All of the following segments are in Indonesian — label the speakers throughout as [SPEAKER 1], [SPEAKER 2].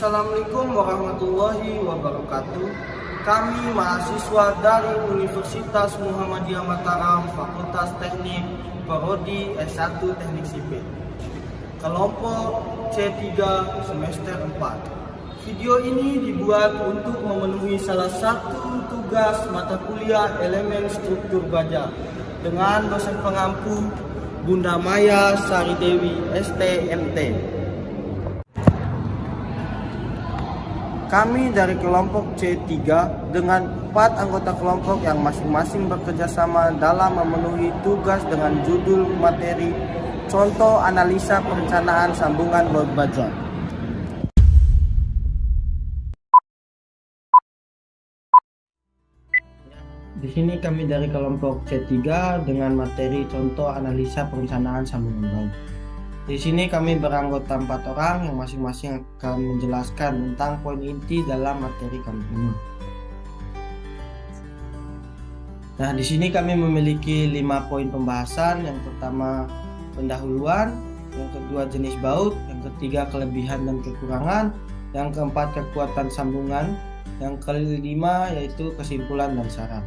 [SPEAKER 1] Assalamualaikum warahmatullahi wabarakatuh. Kami mahasiswa dari Universitas Muhammadiyah Mataram, Fakultas Teknik, Prodi S1 Teknik Sipil, kelompok C3 semester 4. Video ini dibuat untuk memenuhi salah satu tugas mata kuliah elemen struktur baja dengan dosen pengampu Bunda Maya Saridewi STMT. Kami dari kelompok C3 dengan 4 anggota kelompok yang masing-masing bekerja sama dalam memenuhi tugas dengan judul materi contoh analisa perencanaan sambungan baut baja. Di sini kami dari kelompok C3 dengan materi contoh analisa perencanaan sambungan baut. Di sini kami beranggota 4 orang yang masing-masing akan menjelaskan tentang poin inti dalam materi kami ini. Nah, di sini kami memiliki 5 poin pembahasan. Yang pertama pendahuluan, yang kedua jenis baut, yang ketiga kelebihan dan kekurangan, yang keempat kekuatan sambungan, yang kelima yaitu kesimpulan dan saran.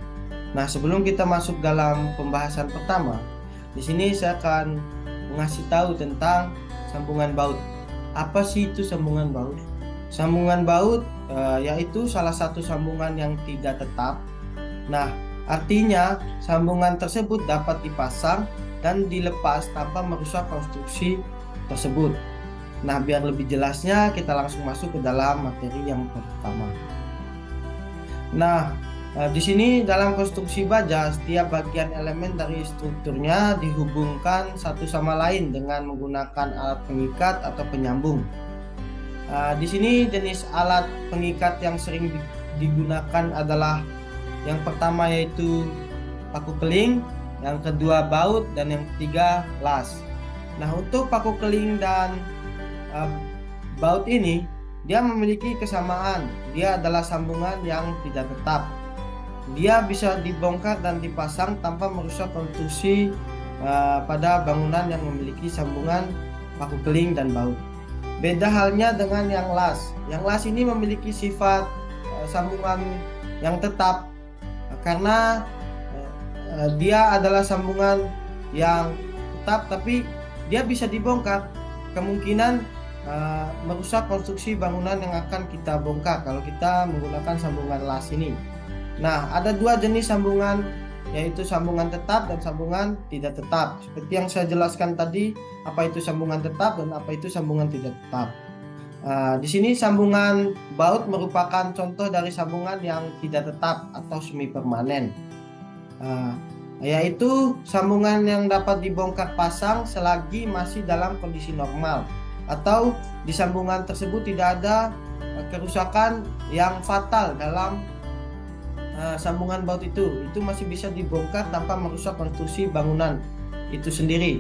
[SPEAKER 1] Nah, sebelum kita masuk dalam pembahasan pertama, di sini saya akan mengasih tahu tentang sambungan baut. Apa sih itu sambungan baut? Sambungan baut yaitu salah satu sambungan yang tidak tetap. Nah, artinya sambungan tersebut dapat dipasang dan dilepas tanpa merusak konstruksi tersebut. Nah, biar lebih jelasnya kita langsung masuk ke dalam materi yang pertama. Nah, di sini dalam konstruksi baja, setiap bagian elemen dari strukturnya dihubungkan satu sama lain dengan menggunakan alat pengikat atau penyambung. Di sini jenis alat pengikat yang sering digunakan adalah yang pertama yaitu paku keling, yang kedua baut, dan yang ketiga las. Nah, untuk paku keling dan baut ini, dia memiliki kesamaan. Dia adalah sambungan yang tidak tetap. Dia bisa dibongkar dan dipasang tanpa merusak konstruksi pada bangunan yang memiliki sambungan paku keling dan baut. Beda halnya dengan yang las. Yang las ini memiliki sifat sambungan yang tetap karena dia adalah sambungan yang tetap, tapi dia bisa dibongkar. Kemungkinan merusak konstruksi bangunan yang akan kita bongkar kalau kita menggunakan sambungan las ini. Nah, ada 2 jenis sambungan, yaitu sambungan tetap dan sambungan tidak tetap. Seperti yang saya jelaskan tadi, apa itu sambungan tetap dan apa itu sambungan tidak tetap. Di sini sambungan baut merupakan contoh dari sambungan yang tidak tetap atau semi permanen, yaitu sambungan yang dapat dibongkar pasang selagi masih dalam kondisi normal, atau di sambungan tersebut tidak ada kerusakan yang fatal dalam sambungan baut itu masih bisa dibongkar tanpa merusak konstruksi bangunan itu sendiri.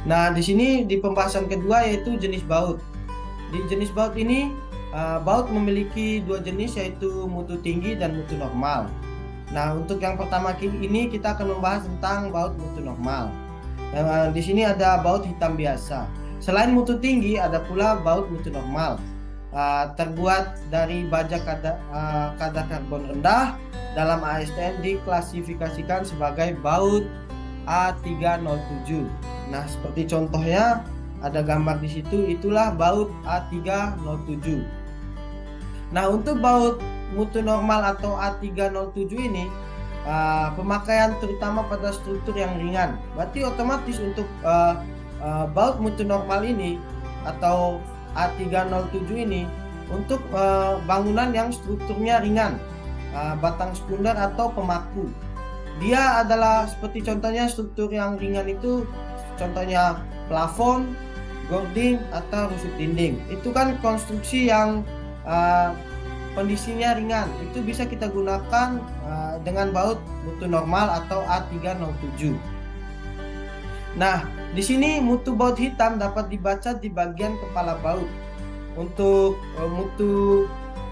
[SPEAKER 1] Nah, di sini di pembahasan kedua yaitu jenis baut. Di jenis baut ini baut memiliki 2 jenis yaitu mutu tinggi dan mutu normal. Nah, untuk yang pertama ini kita akan membahas tentang baut mutu normal. Di sini ada baut hitam biasa. Selain mutu tinggi ada pula baut mutu normal. Terbuat dari baja kadar karbon rendah. Dalam ASTM diklasifikasikan sebagai baut A307. Nah, seperti contohnya ada gambar di situ, itulah baut A307. Nah, untuk baut mutu normal atau A307 ini pemakaian terutama pada struktur yang ringan. Berarti otomatis untuk baut mutu normal ini atau A307 ini untuk bangunan yang strukturnya ringan, batang sekunder atau pemaku. Dia adalah seperti contohnya struktur yang ringan itu contohnya plafon, gording atau rusuk dinding. Itu kan konstruksi yang kondisinya ringan. Itu bisa kita gunakan dengan baut mutu normal atau A307. Nah, di sini mutu baut hitam dapat dibaca di bagian kepala baut. Untuk mutu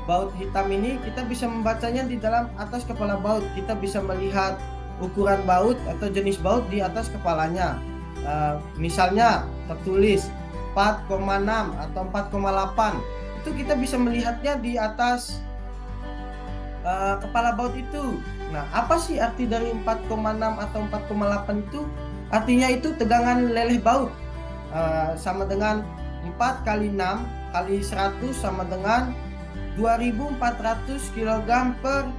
[SPEAKER 1] baut hitam ini kita bisa membacanya di dalam atas kepala baut. Kita bisa melihat ukuran baut atau jenis baut di atas kepalanya. Misalnya tertulis 4,6 atau 4,8. Itu kita bisa melihatnya di atas kepala baut itu. Nah, apa sih arti dari 4,6 atau 4,8 itu? Artinya itu tegangan leleh baut sama dengan 4 kali 6 kali 100 sama dengan 2400 kg per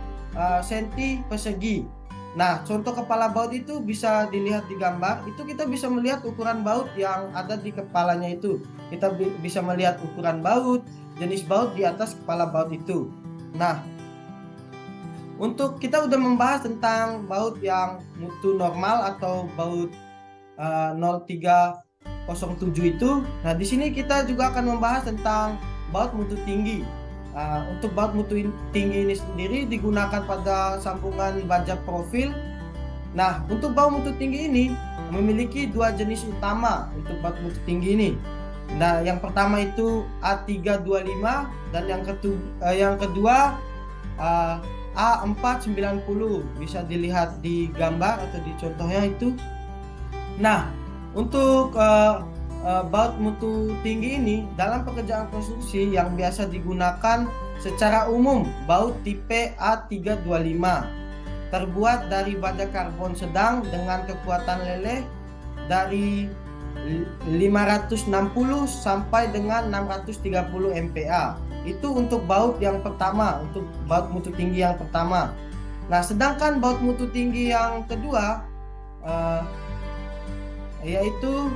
[SPEAKER 1] senti persegi. Nah, contoh kepala baut itu bisa dilihat di gambar. Itu kita bisa melihat ukuran baut yang ada di kepalanya itu. Kita bisa melihat ukuran baut, jenis baut di atas kepala baut itu. Nah, untuk kita udah membahas tentang baut yang mutu normal atau baut 0307 itu. Nah, di sini kita juga akan membahas tentang baut mutu tinggi. Untuk baut mutu tinggi ini sendiri digunakan pada sambungan baja profil. Nah, untuk baut mutu tinggi ini memiliki dua jenis utama untuk baut mutu tinggi ini. Nah, yang pertama itu A325 dan yang kedua A490. Bisa dilihat di gambar atau di contohnya itu. Nah, untuk baut mutu tinggi ini dalam pekerjaan konstruksi yang biasa digunakan secara umum baut tipe A325 terbuat dari baja karbon sedang dengan kekuatan leleh dari 560 sampai dengan 630 MPa. Itu untuk baut yang pertama, untuk baut mutu tinggi yang pertama. Nah, sedangkan baut mutu tinggi yang kedua yaitu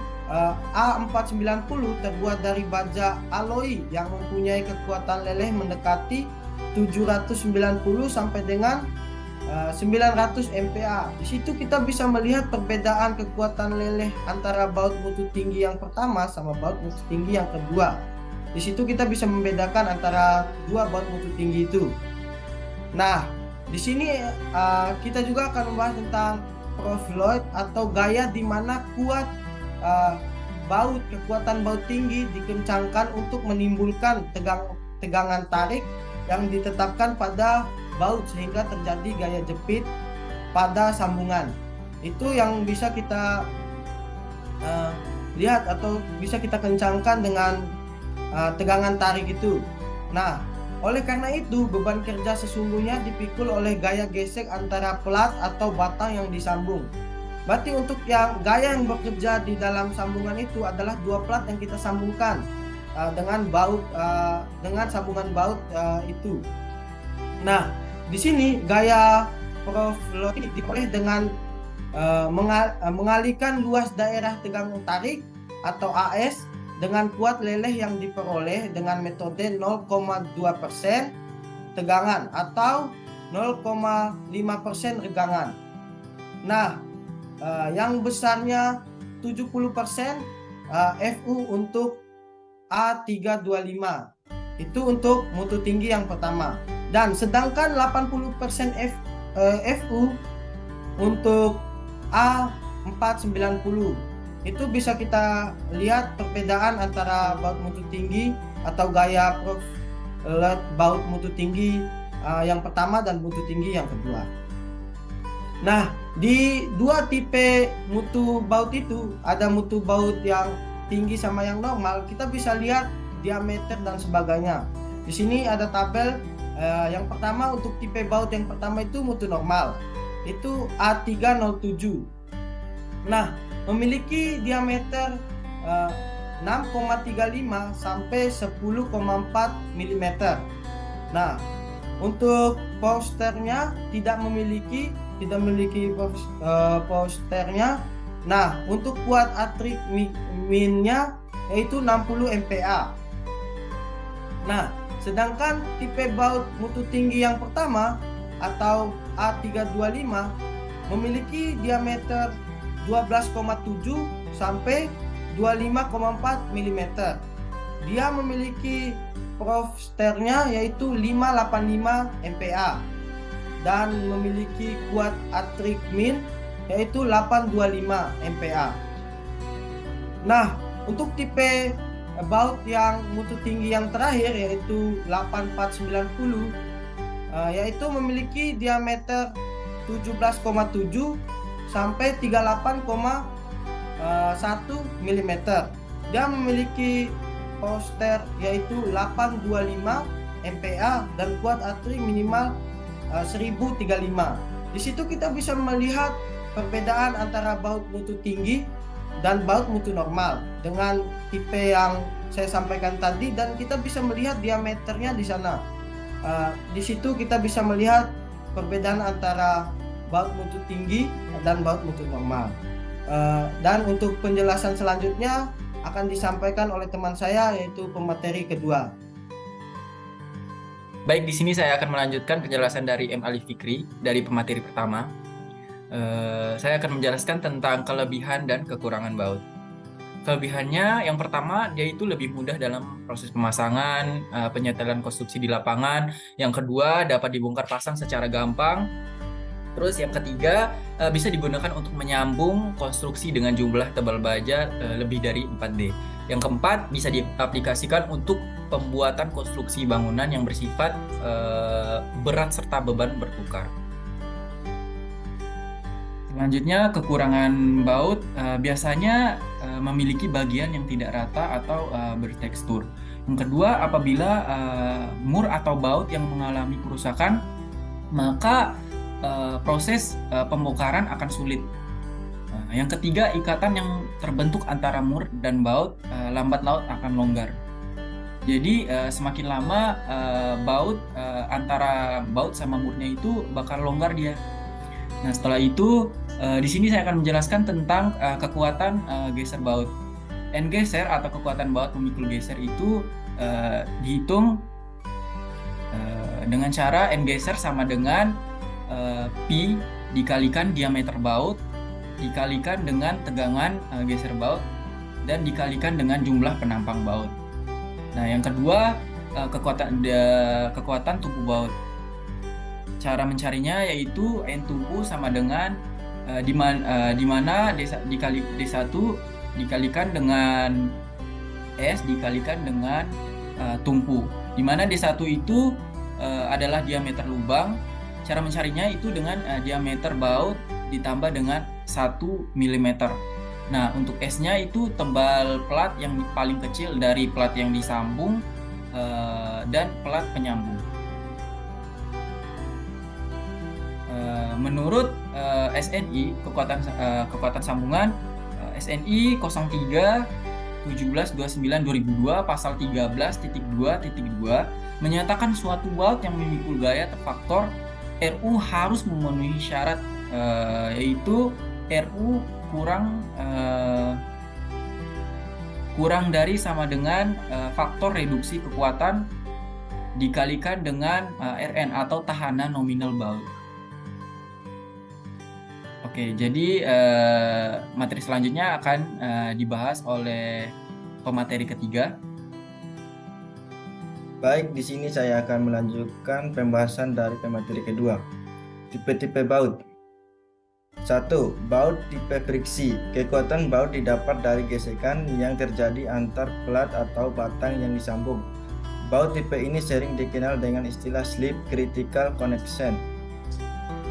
[SPEAKER 1] A490 terbuat dari baja alloy yang mempunyai kekuatan leleh mendekati 790 sampai dengan 900 MPa. Di situ kita bisa melihat perbedaan kekuatan leleh antara baut mutu tinggi yang pertama sama baut mutu tinggi yang kedua. Di situ kita bisa membedakan antara dua baut mutu tinggi itu. Nah, di sini kita juga akan membahas tentang profiloid atau gaya di mana kuat kekuatan baut tinggi dikencangkan untuk menimbulkan tegangan tarik yang ditetapkan pada baut sehingga terjadi gaya jepit pada sambungan. Itu yang bisa kita lihat atau bisa kita kencangkan dengan tegangan tarik itu. Nah, oleh karena itu beban kerja sesungguhnya dipikul oleh gaya gesek antara plat atau batang yang disambung. Berarti untuk yang gaya yang bekerja di dalam sambungan itu adalah dua plat yang kita sambungkan dengan baut dengan sambungan baut itu. Nah, di sini gaya profiloid diperoleh dengan mengalihkan luas daerah tegangan tarik atau AS dengan kuat leleh yang diperoleh dengan metode 0,2% tegangan atau 0,5% regangan. Nah, yang besarnya 70% FU untuk A325. Itu untuk mutu tinggi yang pertama. Dan sedangkan 80% FU untuk A490. Itu bisa kita lihat perbedaan antara baut mutu tinggi atau gaya baut mutu tinggi yang pertama dan mutu tinggi yang kedua. Nah, di dua tipe mutu baut itu ada mutu baut yang tinggi sama yang normal. Kita bisa lihat diameter dan sebagainya. Di sini ada tabel. Yang pertama untuk tipe baut yang pertama itu mutu normal. Itu A307. Nah, memiliki diameter 6,35 sampai 10,4 mm. Nah, untuk posternya tidak memiliki posternya. Nah, untuk kuat atrik minnya yaitu 60 MPa. Nah, sedangkan tipe baut mutu tinggi yang pertama atau A325 memiliki diameter 12,7 sampai 25,4 mm. Dia memiliki posternya yaitu 585 MPa dan memiliki kuat atrik min yaitu 825 MPa. Nah, untuk tipe baut yang mutu tinggi yang terakhir yaitu 8490 yaitu memiliki diameter 17,7 sampai 38,1 mm. Dia memiliki poster yaitu 825 MPa dan kuat atri minimal 1035. Di situ kita bisa melihat perbedaan antara baut mutu tinggi dan baut mutu normal dengan tipe yang saya sampaikan tadi, dan kita bisa melihat diameternya di sana. Di situ kita bisa melihat perbedaan antara baut mutu tinggi dan baut mutu normal. Dan untuk penjelasan selanjutnya akan disampaikan oleh teman saya, yaitu pemateri kedua.
[SPEAKER 2] Baik, di sini saya akan melanjutkan penjelasan dari M. Ali Fikri dari pemateri pertama. Saya akan menjelaskan tentang kelebihan dan kekurangan baut. Kelebihannya yang pertama, dia itu lebih mudah dalam proses pemasangan, penyetelan konstruksi di lapangan. Yang kedua, dapat dibongkar pasang secara gampang. Terus yang ketiga, bisa digunakan untuk menyambung konstruksi dengan jumlah tebal baja lebih dari 4D. Yang keempat, bisa diaplikasikan untuk pembuatan konstruksi bangunan yang bersifat berat serta beban bertukar. Selanjutnya, kekurangan baut biasanya memiliki bagian yang tidak rata atau bertekstur. Yang kedua, apabila mur atau baut yang mengalami kerusakan, maka proses pembongkaran akan sulit. Yang ketiga, ikatan yang terbentuk antara mur dan baut lambat laun akan longgar. Jadi semakin lama baut antara baut sama murnya itu bakal longgar dia. Nah, setelah itu di sini saya akan menjelaskan tentang kekuatan geser baut. N geser atau kekuatan baut memikul geser itu dihitung dengan cara N geser sama dengan pi dikalikan diameter baut dikalikan dengan tegangan geser baut dan dikalikan dengan jumlah penampang baut. Nah, yang kedua, kekuatan tumpu baut. Cara mencarinya yaitu N tumpu sama dengan di mana D1 dikalikan dengan S dikalikan dengan tumpu. Di mana D1 itu adalah diameter lubang. Cara mencarinya itu dengan diameter baut ditambah dengan 1 mm. Nah, untuk S-nya itu tebal plat yang paling kecil dari plat yang disambung dan plat penyambung. Menurut SNI, kekuatan sambungan SNI 03 1729/2002 pasal 13.2.2 menyatakan suatu baut yang memikul gaya terfaktor RU harus memenuhi syarat yaitu RU kurang dari sama dengan faktor reduksi kekuatan dikalikan dengan Rn atau tahanan nominal baut. Oke, jadi materi selanjutnya akan dibahas oleh pemateri ketiga.
[SPEAKER 3] Baik, di sini saya akan melanjutkan pembahasan dari pemateri kedua. Tipe-tipe baut. 1. Baut tipe friksi. Kekuatan baut didapat dari gesekan yang terjadi antar plat atau batang yang disambung. Baut tipe ini sering dikenal dengan istilah slip critical connection,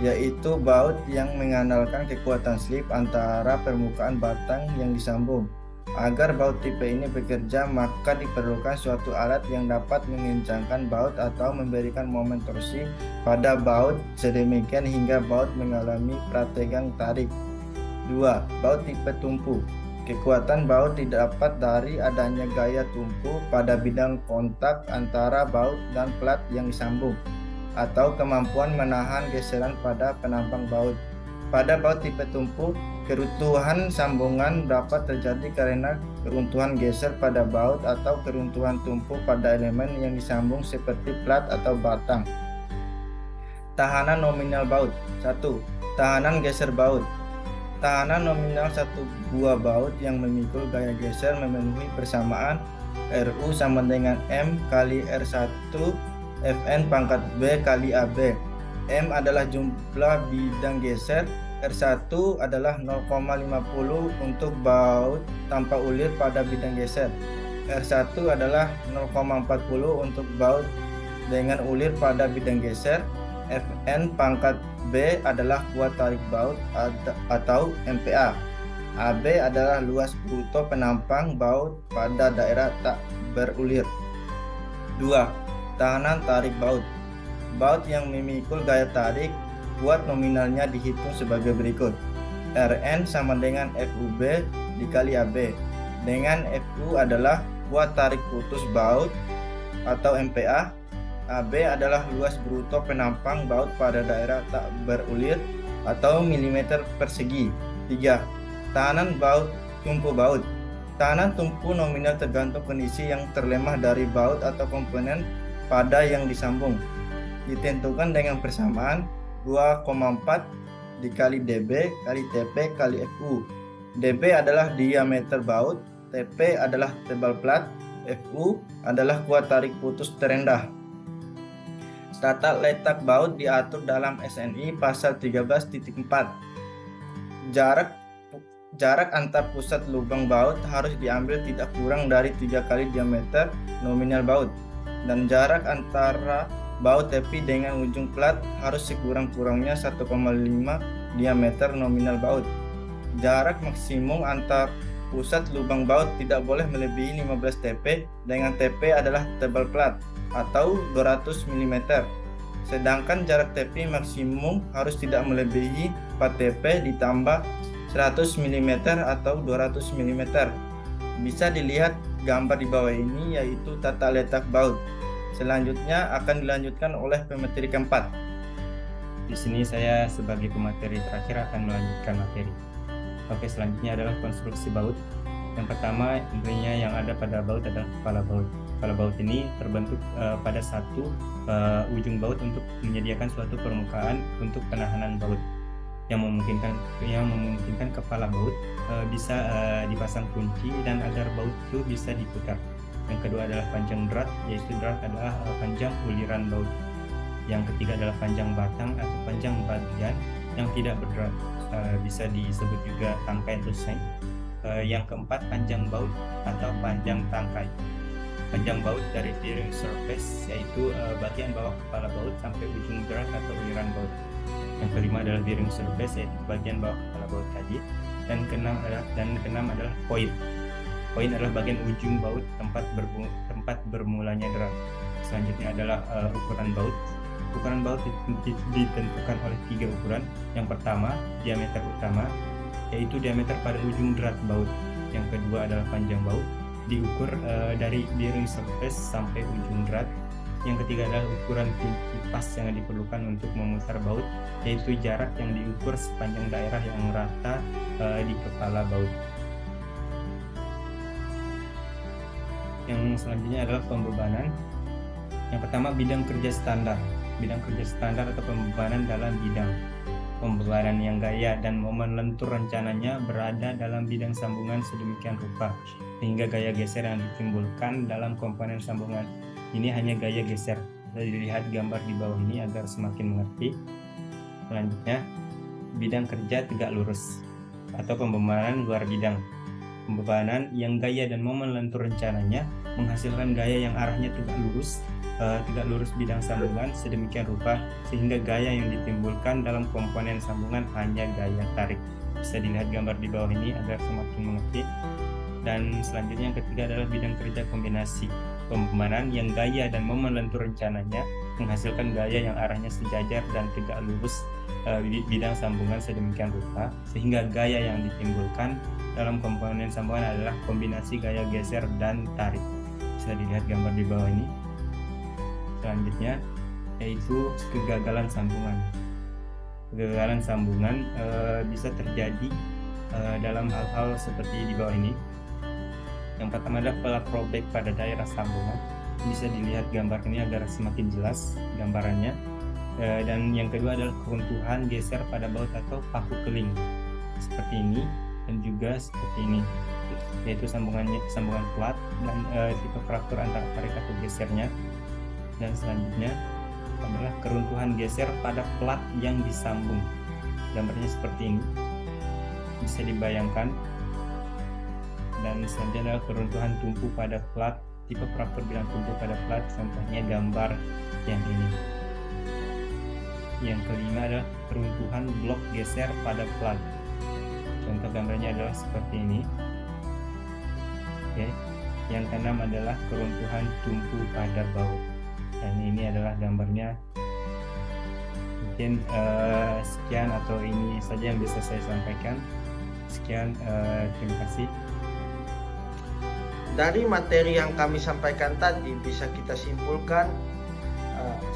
[SPEAKER 3] yaitu baut yang mengandalkan kekuatan slip antara permukaan batang yang disambung. Agar baut tipe ini bekerja, maka diperlukan suatu alat yang dapat mengencangkan baut atau memberikan momen torsi pada baut sedemikian hingga baut mengalami prategang tarik. 2. Baut tipe tumpu. Kekuatan baut didapat dari adanya gaya tumpu pada bidang kontak antara baut dan plat yang disambung, atau kemampuan menahan geseran pada penampang baut. Pada baut tipe tumpu, keruntuhan sambungan dapat terjadi karena keruntuhan geser pada baut atau keruntuhan tumpu pada elemen yang disambung seperti plat atau batang. Tahanan nominal baut. 1. Tahanan geser baut. Tahanan nominal satu buah baut yang memikul gaya geser memenuhi persamaan RU sama dengan M kali R1 Fn pangkat B kali AB. M adalah jumlah bidang geser, R1 adalah 0,50 untuk baut tanpa ulir pada bidang geser. R1 adalah 0,40 untuk baut dengan ulir pada bidang geser. Fn pangkat B adalah kuat tarik baut atau MPa. AB adalah luas bruto penampang baut pada daerah tak berulir. 2. Tahanan tarik baut. Baut yang memikul gaya tarik, kuat nominalnya dihitung sebagai berikut. Rn sama dengan FUB dikali AB, dengan FU adalah kuat tarik putus baut atau MPa. AB adalah luas bruto penampang baut pada daerah tak berulir atau milimeter persegi. 3. Tahanan baut tumpu baut. Tahanan tumpu nominal tergantung kondisi yang terlemah dari baut atau komponen pada yang disambung. Ditentukan dengan persamaan 2,4 dikali dB kali TP kali FU. dB adalah diameter baut, TP adalah tebal plat, FU adalah kuat tarik putus terendah. Tata letak baut diatur dalam SNI pasal 13.4. Jarak antar pusat lubang baut harus diambil tidak kurang dari 3 kali diameter nominal baut, dan jarak antara baut tepi dengan ujung plat harus sekurang-kurangnya 1,5 diameter nominal baut. Jarak maksimum antar pusat lubang baut tidak boleh melebihi 15 TP dengan TP adalah tebal plat atau 200 mm. Sedangkan jarak tepi maksimum harus tidak melebihi 4 TP ditambah 100 mm atau 200 mm. Bisa dilihat gambar di bawah ini, yaitu tata letak baut. Selanjutnya akan dilanjutkan oleh pemateri keempat.
[SPEAKER 4] Di sini saya sebagai pemateri terakhir akan melanjutkan materi. Oke, selanjutnya adalah konstruksi baut. Yang pertama, intinya yang ada pada baut adalah kepala baut. Kepala baut ini terbentuk pada satu ujung baut untuk menyediakan suatu permukaan untuk penahanan baut, yang memungkinkan kepala baut bisa dipasang kunci dan agar baut itu bisa diputar. Yang kedua adalah panjang drat, yaitu drat adalah panjang uliran baut. Yang ketiga adalah panjang batang atau panjang bagian yang tidak berdrat, bisa disebut juga tangkai atau seng. Yang keempat, panjang baut atau panjang tangkai. Panjang baut dari bearing surface, yaitu bagian bawah kepala baut sampai ujung drat atau uliran baut. Yang kelima adalah bearing surface, yaitu bagian bawah kepala baut tadi. Dan keenam adalah point. Point adalah bagian ujung baut tempat bermulanya drat. Selanjutnya adalah ukuran baut. Ukuran baut ditentukan oleh 3 ukuran. Yang pertama, diameter utama, yaitu diameter pada ujung drat baut. Yang kedua adalah panjang baut, diukur dari bearing surface sampai ujung drat. Yang ketiga adalah ukuran pintu pas yang diperlukan untuk memutar baut, yaitu jarak yang diukur sepanjang daerah yang rata di kepala baut. Yang selanjutnya adalah pembebanan. Yang pertama, bidang kerja standar. Bidang kerja standar atau pembebanan dalam bidang. Pembebanan yang gaya dan momen lentur rencananya berada dalam bidang sambungan sedemikian rupa sehingga gaya geser yang ditimbulkan dalam komponen sambungan ini hanya gaya geser. Bisa dilihat gambar di bawah ini agar semakin mengerti. Selanjutnya, bidang kerja tegak lurus atau pembebanan luar bidang. Pembebanan yang gaya dan momen lentur rencananya menghasilkan gaya yang arahnya tegak lurus bidang sambungan sedemikian rupa sehingga gaya yang ditimbulkan dalam komponen sambungan hanya gaya tarik. Bisa dilihat gambar di bawah ini agar semakin mengerti. Dan selanjutnya yang ketiga adalah bidang kerja kombinasi. Pembebanan yang gaya dan momen lentur rencananya menghasilkan gaya yang arahnya sejajar dan tegak lurus bidang sambungan sedemikian rupa sehingga gaya yang ditimbulkan dalam komponen sambungan adalah kombinasi gaya geser dan tarik. Bisa dilihat gambar di bawah ini. Selanjutnya yaitu kegagalan sambungan. Kegagalan sambungan bisa terjadi dalam hal-hal seperti di bawah ini. Yang pertama adalah pelat robek pada daerah sambungan. Bisa dilihat gambar ini agar semakin jelas gambarannya. Dan yang kedua adalah keruntuhan geser pada baut atau paku keling seperti ini dan juga seperti ini, yaitu sambungan plat dan tipe fraktur antara tarik atau gesernya. Dan selanjutnya adalah keruntuhan geser pada plat yang disambung. Gambarnya seperti ini, bisa dibayangkan. Dan selanjutnya adalah keruntuhan tumpu pada plat, tipe fraktur bidang tumpu pada plat, contohnya gambar yang ini. Yang kelima adalah keruntuhan blok geser pada plat, contoh gambarnya adalah seperti ini. Oke. Yang keenam adalah keruntuhan tumpu pada baut. Dan ini adalah gambarnya. Mungkin sekian atau ini saja yang bisa saya sampaikan. Sekian, terima kasih.
[SPEAKER 1] Dari materi yang kami sampaikan tadi bisa kita simpulkan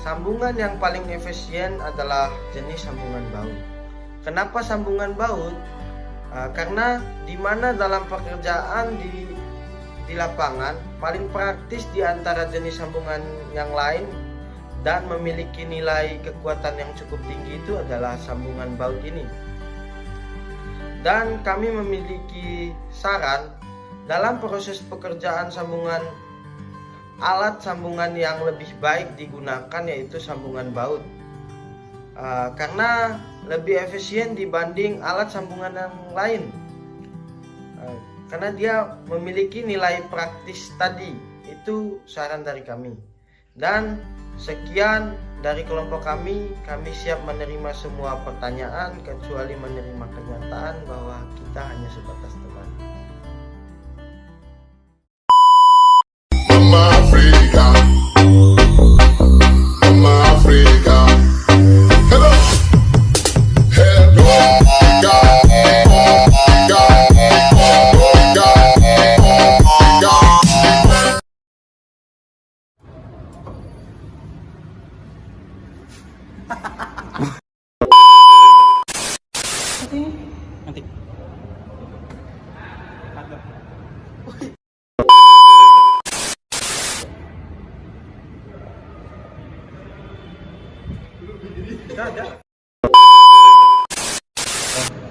[SPEAKER 1] sambungan yang paling efisien adalah jenis sambungan baut. Kenapa sambungan baut? Karena di mana dalam pekerjaan di lapangan paling praktis di antara jenis sambungan yang lain dan memiliki nilai kekuatan yang cukup tinggi itu adalah sambungan baut ini. Dan kami memiliki saran dalam proses pekerjaan sambungan, alat sambungan yang lebih baik digunakan yaitu sambungan baut, karena lebih efisien dibanding alat sambungan yang lain, karena dia memiliki nilai praktis tadi. Itu saran dari kami. Dan sekian dari kelompok kami siap menerima semua pertanyaan kecuali menerima kenyataan bahwa kita hanya sebatas teman.
[SPEAKER 2] Nanti.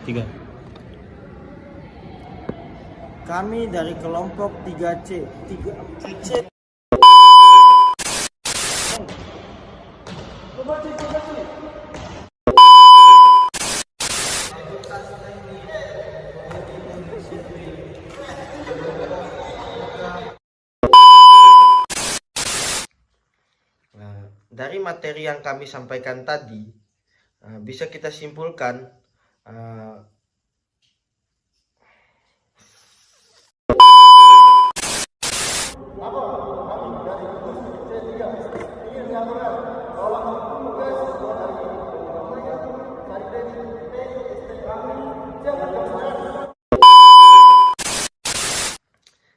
[SPEAKER 2] Tiga.
[SPEAKER 1] Kami dari kelompok 3C. Dari materi yang kami sampaikan tadi, bisa kita simpulkan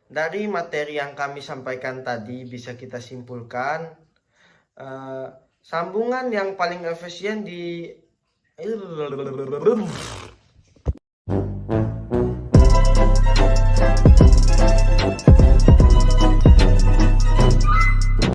[SPEAKER 1] dari materi yang kami sampaikan tadi bisa kita simpulkan sambungan yang paling efisien